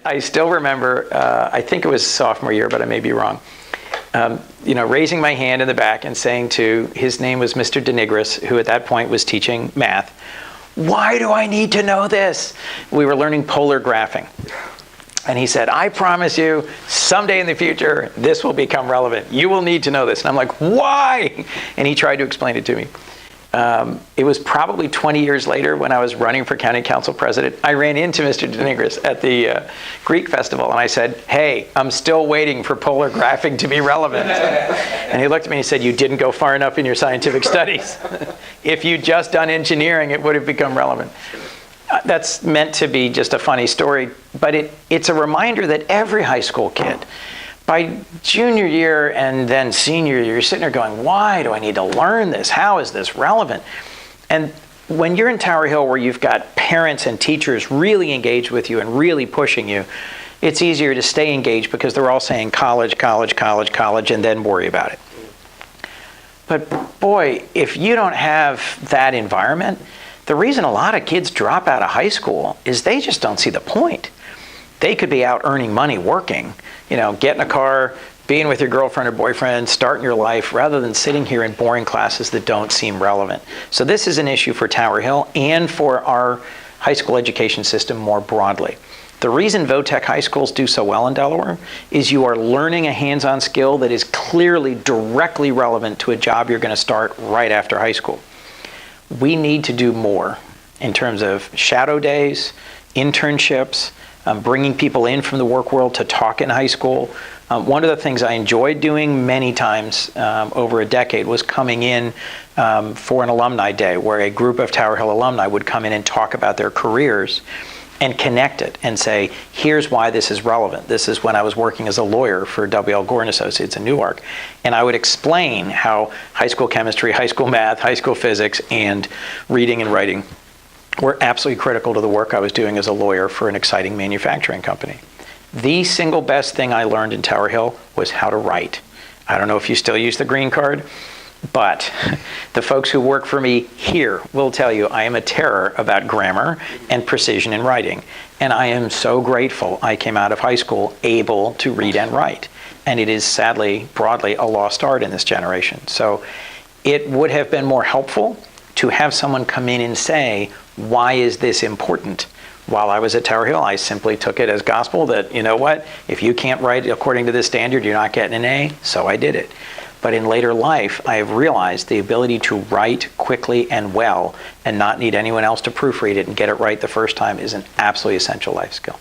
I still remember, I think it was sophomore year, but I may be wrong, raising my hand in the back and saying to, his name was Mr. Denigris, who at that point was teaching math, "Why do I need to know this?" We were learning polar graphing. And he said, "I promise you, someday in the future, this will become relevant. You will need to know this." And I'm like, "Why?" And he tried to explain it to me. It was probably 20 years later when I was running for county council president. I ran into Mr. Denigris at the Greek festival, and I said, "Hey, I'm still waiting for polar graphing to be relevant." And he looked at me and he said, "You didn't go far enough in your scientific studies. If you'd just done engineering, it would have become relevant." That's meant to be just a funny story, but it's a reminder that every high school kid, by junior year and then senior year, you're sitting there going, "Why do I need to learn this? How is this relevant?" And when you're in Tower Hill, where you've got parents and teachers really engaged with you and really pushing you, it's easier to stay engaged because they're all saying college, college, college, college, and then worry about it. But boy, if you don't have that environment, the reason a lot of kids drop out of high school is they just don't see the point. They could be out earning money working, get in a car, being with your girlfriend or boyfriend, starting your life, rather than sitting here in boring classes that don't seem relevant. So this is an issue for Tower Hill and for our high school education system more broadly. The reason VOTEC high schools do so well in Delaware is you are learning a hands-on skill that is clearly directly relevant to a job you're going to start right after high school. We need to do more in terms of shadow days, internships, bringing people in from the work world to talk in high school. One of the things I enjoyed doing many times over a decade was coming in for an alumni day where a group of Tower Hill alumni would come in and talk about their careers and connect it and say, "Here's why this is relevant." This is when I was working as a lawyer for W.L. Gore & Associates in Newark. And I would explain how high school chemistry, high school math, high school physics, and reading and writing were absolutely critical to the work I was doing as a lawyer for an exciting manufacturing company. The single best thing I learned in Tower Hill was how to write. I don't know if you still use the green card, but the folks who work for me here will tell you I am a terror about grammar and precision in writing. And I am so grateful I came out of high school able to read and write. And it is sadly, broadly, a lost art in this generation. So it would have been more helpful to have someone come in and say, "Why is this important?" While I was at Tower Hill, I simply took it as gospel that, you know what, if you can't write according to this standard, you're not getting an A, so I did it. But in later life, I have realized the ability to write quickly and well and not need anyone else to proofread it and get it right the first time is an absolutely essential life skill.